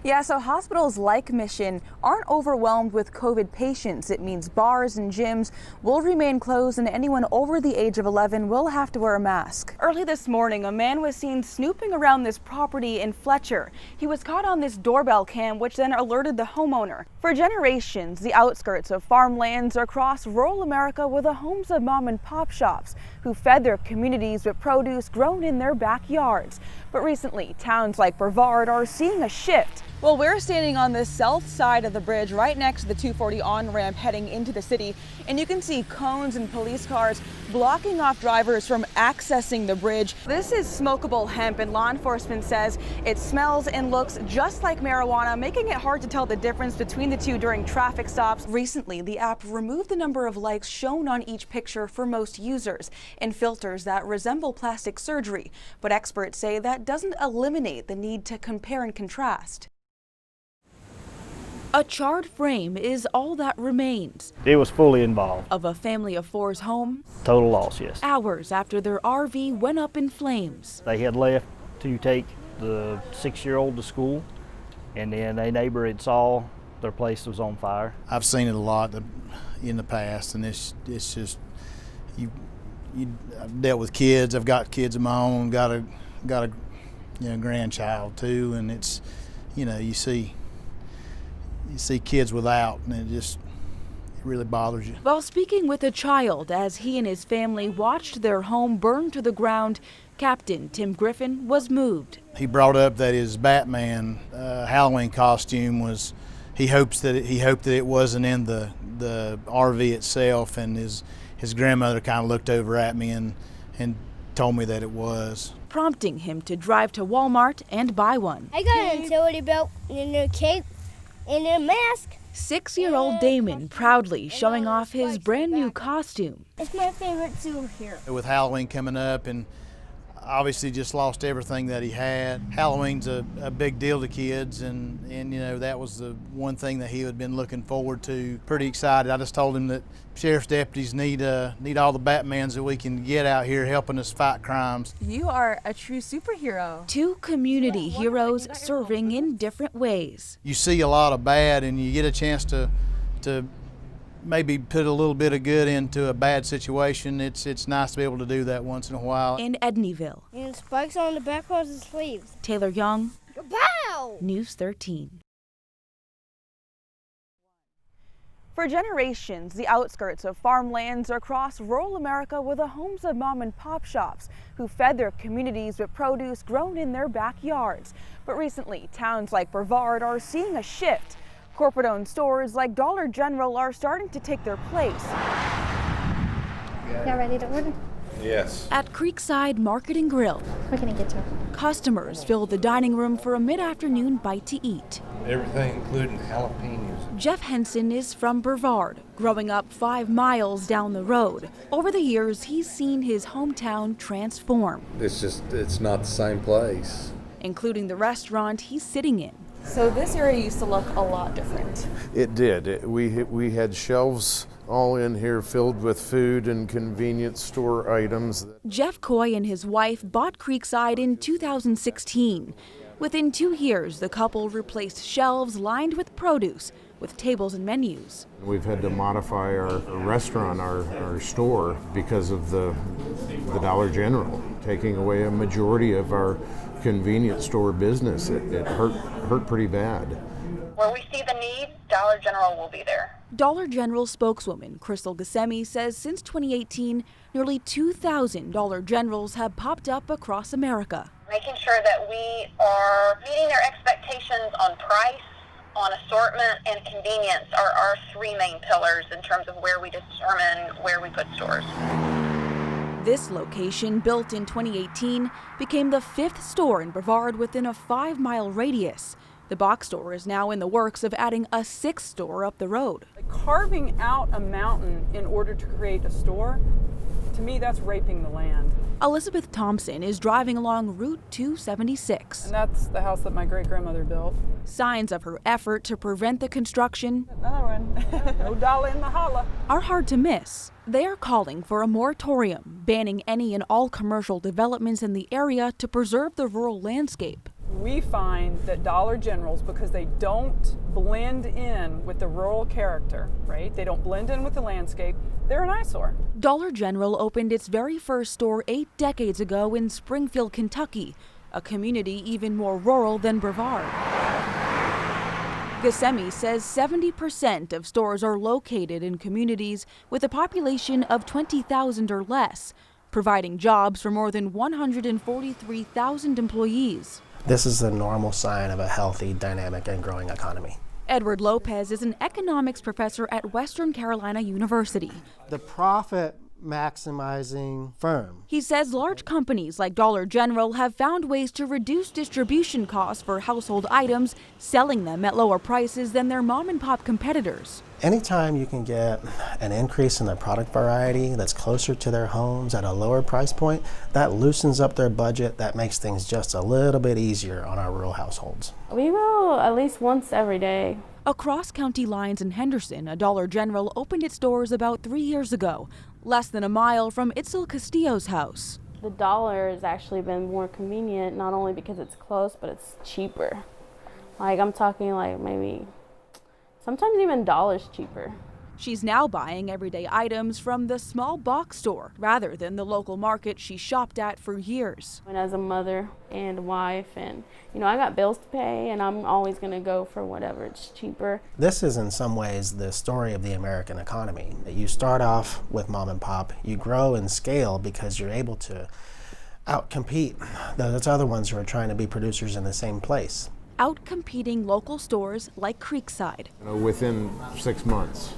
Yeah, so hospitals like Mission aren't overwhelmed with COVID patients. It means bars and gyms will remain closed and anyone over the age of 11 will have to wear a mask. Early this morning, a man was seen snooping around this property in Fletcher. He was caught on this doorbell cam, which then alerted the homeowner. For generations, the outskirts of farmlands across rural America were the homes of mom and pop shops who fed their communities with produce grown in their backyards. But recently, towns like Brevard are seeing a shift. Well, we're standing on the south side of the bridge right next to the 240 on-ramp heading into the city, and you can see cones and police cars blocking off drivers from accessing the bridge. This is smokable hemp, and law enforcement says it smells and looks just like marijuana, making it hard to tell the difference between the two during traffic stops. Recently, the app removed the number of likes shown on each picture for most users and filters that resemble plastic surgery, but experts say that doesn't eliminate the need to compare and contrast. A charred frame is all that remains. It was fully involved. Of a family of four's home. Total loss, yes. Hours after their RV went up in flames. They had left to take the 6-year-old to school, and then a neighbor had saw their place was on fire. I've seen it a lot in the past, and it's just, I've dealt with kids. I've got kids of my own, got a grandchild too, and it's, you see kids without, and it really bothers you. While speaking with a child as he and his family watched their home burn to the ground, Captain Tim Griffin was moved. He brought up that his Batman Halloween costume was, he hoped that it wasn't in the RV itself, and his grandmother kind of looked over at me and told me that it was. Prompting him to drive to Walmart and buy one. I got a utility belt and a cape and a mask. 6-year-old Damon proudly showing off his brand new costume. It's my favorite superhero. With Halloween coming up, and obviously just lost everything that he had. Halloween's a big deal to kids, and that was the one thing that he had been looking forward to. Pretty excited. I just told him that sheriff's deputies need all the Batmans that we can get out here helping us fight crimes. You are a true superhero. Two community heroes serving in different ways. You see a lot of bad, and you get a chance to maybe put a little bit of good into a bad situation. It's nice to be able to do that once in a while. In Edneyville. And spikes on the back of his sleeves. Taylor Young, Pow! News 13. For generations, the outskirts of farmlands across rural America were the homes of mom and pop shops who fed their communities with produce grown in their backyards. But recently, towns like Brevard are seeing a shift. Corporate-owned stores like Dollar General are starting to take their place. Y'all ready to order? Yes. At Creekside Market and Grill, What can I get you? customers fill the dining room for a mid-afternoon bite to eat. Everything including jalapenos. Jeff Henson is from Brevard, growing up 5 miles down the road. Over the years, he's seen his hometown transform. It's not the same place. Including the restaurant he's sitting in. So this area used to look a lot different. It did. We had shelves all in here filled with food and convenience store items. Jeff Coy and his wife bought Creekside in 2016. Within 2 years, the couple replaced shelves lined with produce with tables and menus. We've had to modify our restaurant, our store, because of the Dollar General taking away a majority of our convenience store business. It hurt pretty bad. Where we see the need, Dollar General will be there. Dollar General spokeswoman Crystal Gassemi says since 2018, nearly 2,000 Dollar Generals have popped up across America. Making sure that we are meeting their expectations on price, on assortment, and convenience are our 3 main pillars in terms of where we determine where we put stores. This location, built in 2018, became the 5th store in Brevard within a 5-mile radius. The box store is now in the works of adding a 6th store up the road. Carving out a mountain in order to create a store, to me, that's raping the land. Elizabeth Thompson is driving along Route 276. And that's the house that my great-grandmother built. Signs of her effort to prevent the construction Another one. No dollar in the holla. are hard to miss. They are calling for a moratorium, banning any and all commercial developments in the area to preserve the rural landscape. We find that Dollar Generals, because they don't blend in with the rural character, right? They don't blend in with the landscape, they're an eyesore. Dollar General opened its very first store 8 decades ago in Springfield, Kentucky, a community even more rural than Brevard. Ghassemi says 70% of stores are located in communities with a population of 20,000 or less, providing jobs for more than 143,000 employees. This is a normal sign of a healthy, dynamic, and growing economy. Edward Lopez is an economics professor at Western Carolina University. The profit maximizing firm. He says large companies like Dollar General have found ways to reduce distribution costs for household items, selling them at lower prices than their mom-and-pop competitors. Anytime you can get an increase in the product variety that's closer to their homes at a lower price point, that loosens up their budget, that makes things just a little bit easier on our rural households. We go at least once every day. Across county lines in Henderson, a Dollar General opened its doors about 3 years ago, less than a mile from Itzel Castillo's house. The dollar has actually been more convenient, not only because it's close, but it's cheaper. Like, I'm talking like maybe sometimes even dollars cheaper. She's now buying everyday items from the small box store rather than the local market she shopped at for years. And as a mother and wife, and I got bills to pay, and I'm always going to go for whatever it's cheaper. This is in some ways the story of the American economy. You start off with mom and pop, you grow and scale because you're able to outcompete those other ones who are trying to be producers in the same place. Outcompeting local stores like Creekside. Within 6 months,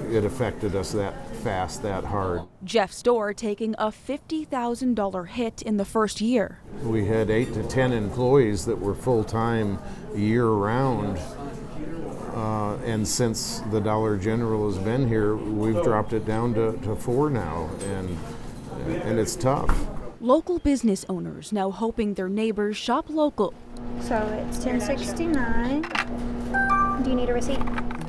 it affected us that fast, that hard. Jeff's store taking a $50,000 hit in the first year. We had 8 to 10 employees that were full-time year-round, and since the Dollar General has been here, we've dropped it down to 4 now, and it's tough. Local business owners now hoping their neighbors shop local. So it's $10.69. Do you need a receipt?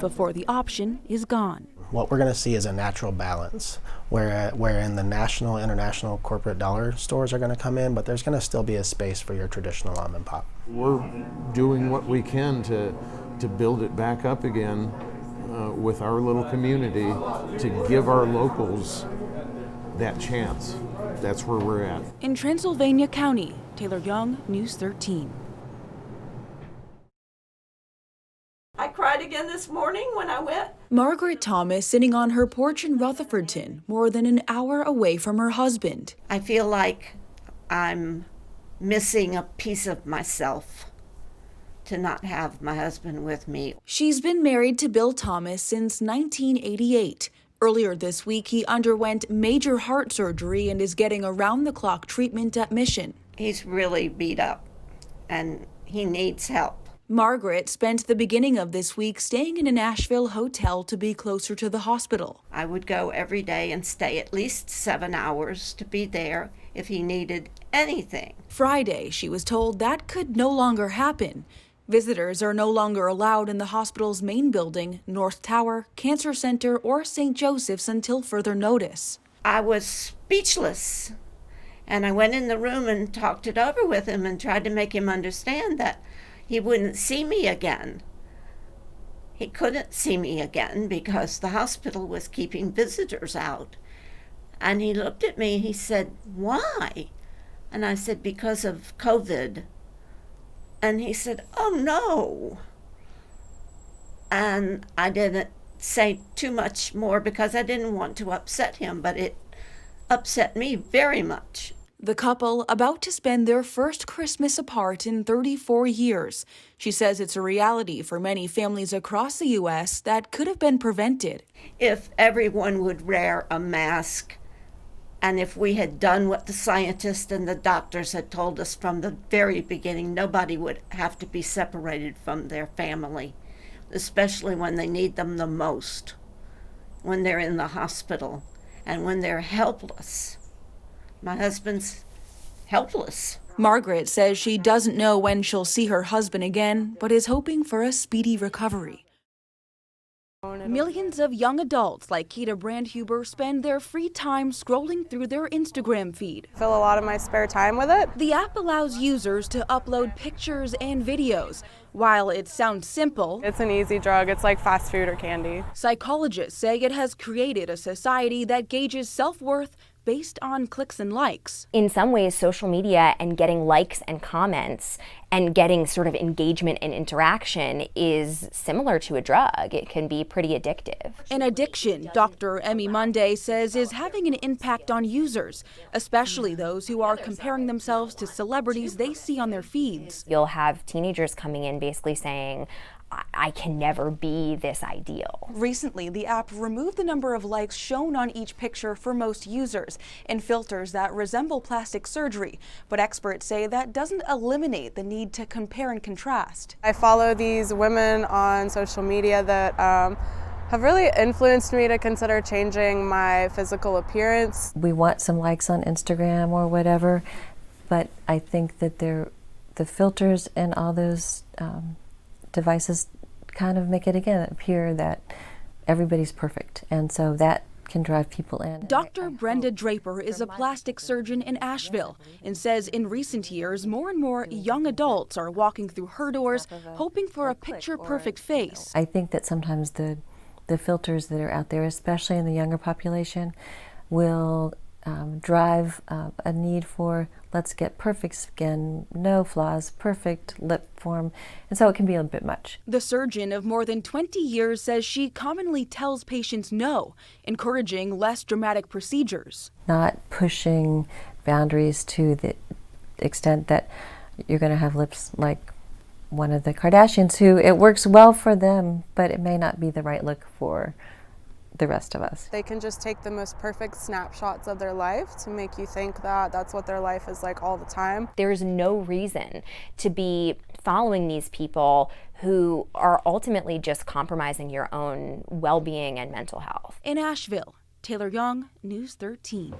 Before the option is gone. What we're going to see is a natural balance wherein the national, international, corporate dollar stores are going to come in, but there's going to still be a space for your traditional mom and pop. We're doing what we can to build it back up again with our little community, to give our locals that chance. That's where we're at. In Transylvania County, Taylor Young, News 13. I cried again this morning when I went. Margaret Thomas sitting on her porch in Rutherfordton, more than an hour away from her husband. I feel like I'm missing a piece of myself to not have my husband with me. She's been married to Bill Thomas since 1988. Earlier this week, he underwent major heart surgery and is getting around-the-clock treatment at Mission. He's really beat up, and he needs help. Margaret spent the beginning of this week staying in a Nashville hotel to be closer to the hospital. I would go every day and stay at least 7 hours to be there if he needed anything. Friday, she was told that could no longer happen. Visitors are no longer allowed in the hospital's main building, North Tower, Cancer Center, or St. Joseph's until further notice. I was speechless, and I went in the room and talked it over with him and tried to make him understand that he wouldn't see me again. He couldn't see me again because the hospital was keeping visitors out. And he looked at me, he said, "Why?" And I said, "Because of COVID." And he said, "Oh, no." And I didn't say too much more because I didn't want to upset him, but it upset me very much. The couple about to spend their first Christmas apart in 34 years. She says it's a reality for many families across the U.S. that could have been prevented. If everyone would wear a mask, and if we had done what the scientists and the doctors had told us from the very beginning, nobody would have to be separated from their family, especially when they need them the most, when they're in the hospital and when they're helpless. My husband's helpless. Margaret says she doesn't know when she'll see her husband again, but is hoping for a speedy recovery. Millions of young adults like Keita Brandhuber spend their free time scrolling through their Instagram feed. Fill a lot of my spare time with it. The app allows users to upload pictures and videos. While it sounds simple, It's an easy drug. It's like fast food or candy. psychologists say it has created a society that gauges self-worth based on clicks and likes. In some ways, social media and getting likes and comments and getting sort of engagement and interaction is similar to a drug. It can be pretty addictive. An addiction, Dr. Emmy Monday says, is having an impact on users, especially those who are comparing themselves to celebrities they see on their feeds. You'll have teenagers coming in basically saying, I can never be this ideal. Recently, the app removed the number of likes shown on each picture for most users and filters that resemble plastic surgery. But experts say that doesn't eliminate the need to compare and contrast. I follow these women on social media that have really influenced me to consider changing my physical appearance. We want some likes on Instagram or whatever, but I think that the filters and all those devices kind of make it again appear that everybody's perfect, and so that can drive people in. Dr. Brenda Draper is a plastic surgeon in Asheville and says in recent years more and more young adults are walking through her doors hoping for a picture-perfect face. I think that sometimes the filters that are out there, especially in the younger population, will drive a need for, let's get perfect skin, no flaws, perfect lip form, and so it can be a bit much. The surgeon of more than 20 years says she commonly tells patients no, encouraging less dramatic procedures. Not pushing boundaries to the extent that you're going to have lips like one of the Kardashians, who it works well for them, but it may not be the right look for the rest of us. They can just take the most perfect snapshots of their life to make you think that that's what their life is like all the time. There's no reason to be following these people who are ultimately just compromising your own well-being and mental health. In Asheville, Taylor Young, News 13.